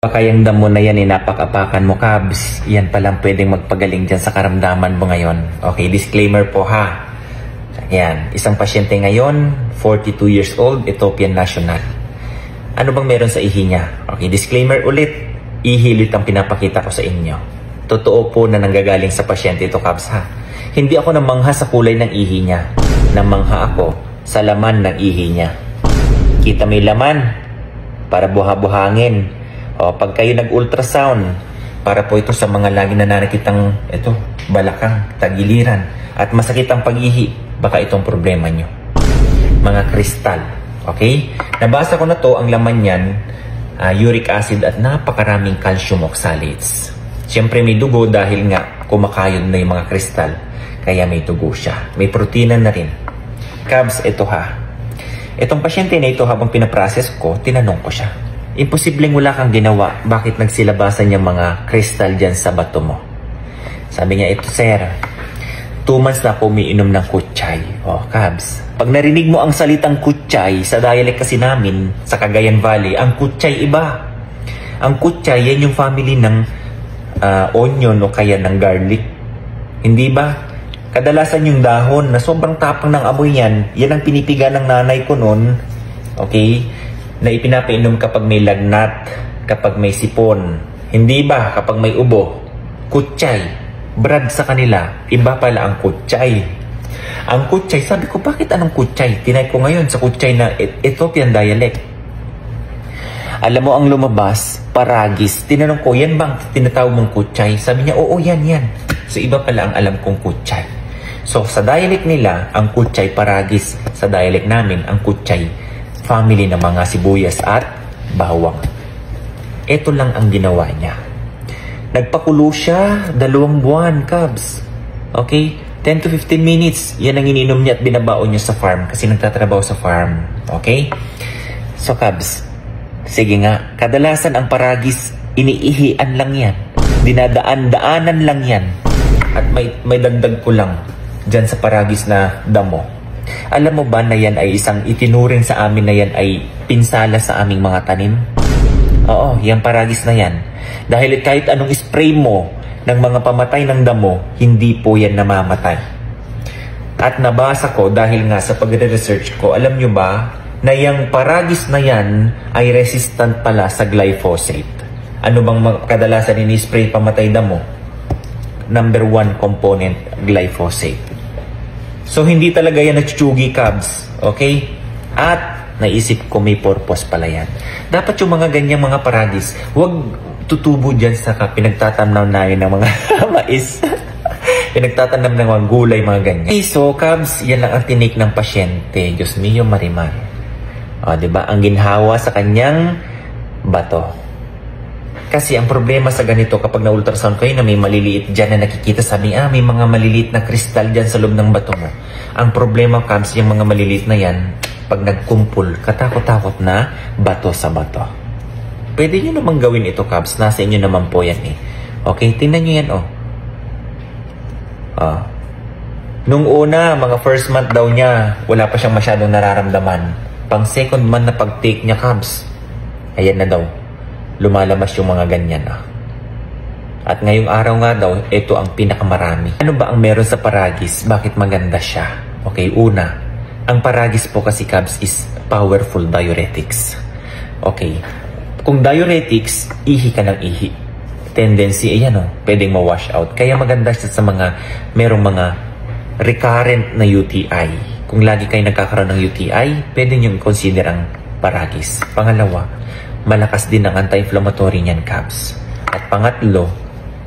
Baka yung damo na yan, napakapakan mo, Cubs. Yan palang pwedeng magpagaling dyan sa karamdaman mo ngayon. Okay, disclaimer po ha. Yan, isang pasyente ngayon, 42 years old, Ethiopian national. Ano bang meron sa ihi niya? Okay, disclaimer ulit. Ihi ulit ang pinapakita ko sa inyo. Totoo po na nanggagaling sa pasyente ito, Cubs ha. Hindi ako namangha sa kulay ng ihi niya. Namangha ako sa laman ng ihi niya. Kita may laman para buha-buhangin. O, pag kayo nag-ultrasound, para po ito sa mga lagi na nakikitang ito, balakang, tagiliran, at masakit ang pag-ihi, baka itong problema nyo. Mga kristal. Okay? Nabasa ko na to, ang laman yan, uric acid at napakaraming calcium oxalates. Siyempre may dugo dahil nga kumakayod na yung mga kristal, kaya may dugo siya. May protina na rin. Cubs, ito ha. Itong pasyente na ito habang pinaprocess ko, tinanong ko siya. Imposibleng wala kang ginawa. Bakit nagsilabasan yung mga kristal dyan sa bato mo? Sabi niya, ito sir, 2 months na ako umiinom ng kutsay. Oh, Cubs. Pag narinig mo ang salitang kutsay, sa dialect kasi namin, sa Cagayan Valley, ang kutsay iba. Ang kutsay, yan yung family ng onion o kaya ng garlic. Hindi ba? Kadalasan yung dahon na sobrang tapang ng amoy yan, yan ang pinipiga ng nanay ko noon. Okay? Na ipinapainom kapag may lagnat, kapag may sipon. Hindi ba kapag may ubo? Kutsay. Brad sa kanila, iba pala ang kutsay. Ang kutsay, sabi ko, bakit anong kutsay? Tinay ko ngayon sa kutsay na Ethiopian dialect. Alam mo ang lumabas, paragis. Tinanong ko, yan bang tinatawag mong kutsay? Sabi niya, oo, yan. So iba pala ang alam kong kutsay. So sa dialect nila, ang kutsay paragis. Sa dialect namin, ang kutsay family ng mga sibuyas at bawang. Ito lang ang ginawa niya. Nagpakulo siya 2 buwan, Cubs. Okay? 10 to 15 minutes. Yan ang ininom niya at binabaon niya sa farm kasi nagtatrabaho sa farm. Okay? So, Cubs, sige nga, kadalasan ang paragis, iniihian lang yan. Dinadaan-daanan lang yan. At may dagdag ko lang dyan sa paragis na damo. Alam mo ba na yan ay isang itinuring sa amin na yan ay pinsala sa aming mga tanim? Oo, yan paragis na yan. Dahil kahit anong spray mo ng mga pamatay ng damo, hindi po yan namamatay. At nabasa ko dahil nga sa pagre-research ko, alam nyo ba na yung paragis na yan ay resistant pala sa glyphosate. Ano bang kadalasan ini-spray pamatay damo? Number 1 component, glyphosate. So, hindi talaga yan natsugi, Cubs. Okay? At, naisip ko may purpose pala yan. Dapat yung mga ganyang mga paragis, huwag tutubo dyan sa pinagtatamnaw namin ng mga mais. Pinagtatanam ng mga gulay, mga ganyan. Okay, so, Cubs, yan lang ang tinik ng pasyente. Diyos mio, Marimar. O, diba? Ang ginhawa sa kanyang bato. Kasi ang problema sa ganito, kapag na-ultrasound kayo na may maliliit dyan na nakikita, sabi, may mga maliliit na kristal dyan sa loob ng bato mo. Ang problema, Cubs, yung mga maliliit na yan, pag nagkumpul, katakot-takot na bato sa bato. Pwede nyo namang gawin ito, Cubs. Nasa inyo naman po yan eh. Okay, tingnan nyo yan, oh. Nung una, mga first month daw niya, wala pa siyang masyadong nararamdaman. Pang second month na pag-take niya, Cubs, ayan na daw. Lumalabas yung mga ganyan. At ngayong araw nga daw, ito ang pinakamarami. Ano ba ang meron sa paragis? Bakit maganda siya? Okay, una, ang paragis po kasi, Cubs, is powerful diuretics. Okay, kung diuretics, ihi ka ng ihi. Tendency, ayan pwedeng ma-wash out. Kaya maganda siya sa mga, merong mga recurrent na UTI. Kung lagi kayo nagkakaroon ng UTI, pwede nyo consider ang paragis. Pangalawa, malakas din ang anti-inflammatory niyan, Cubs. At pangatlo,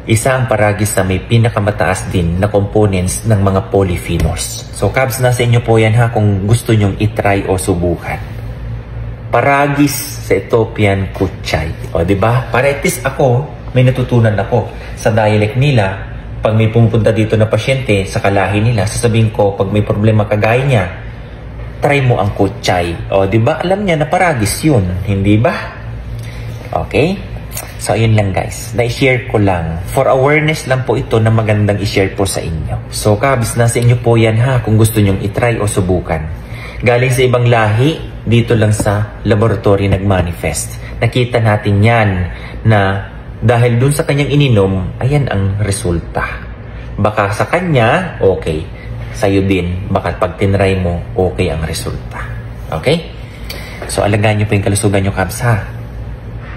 isa ang paragis na may pinakamataas din na components ng mga polyphenols. So, Cubs, nasa inyo po yan ha kung gusto nyong itry o subukan. Paragis sa Ethiopian kutsay. O, diba? Para at least ako, may natutunan ako. Sa dialect nila, pag may pumupunta dito na pasyente sa kalahi nila, sasabihin ko, pag may problema kagaya niya, try mo ang kutsay. O, diba? Alam niya na paragis yun. Hindi ba? Okay? So, ayun lang guys. Na-share ko lang. For awareness lang po ito na magandang i-share po sa inyo. So, Cubs, nasa inyo po yan ha kung gusto nyong itry o subukan. Galing sa ibang lahi, dito lang sa laboratory nag-manifest. Nakita natin yan na dahil dun sa kanyang ininom, ayan ang resulta. Baka sa kanya, okay. Sa'yo din, baka pag tinry mo, okay ang resulta. Okay? So, alagaan nyo po yung kalusugan nyo, Kabs, ha?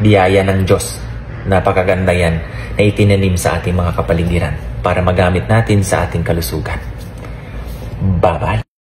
Biyaya ng Diyos. Napakaganda yan na itinanim sa ating mga kapaligiran para magamit natin sa ating kalusugan. Bye-bye!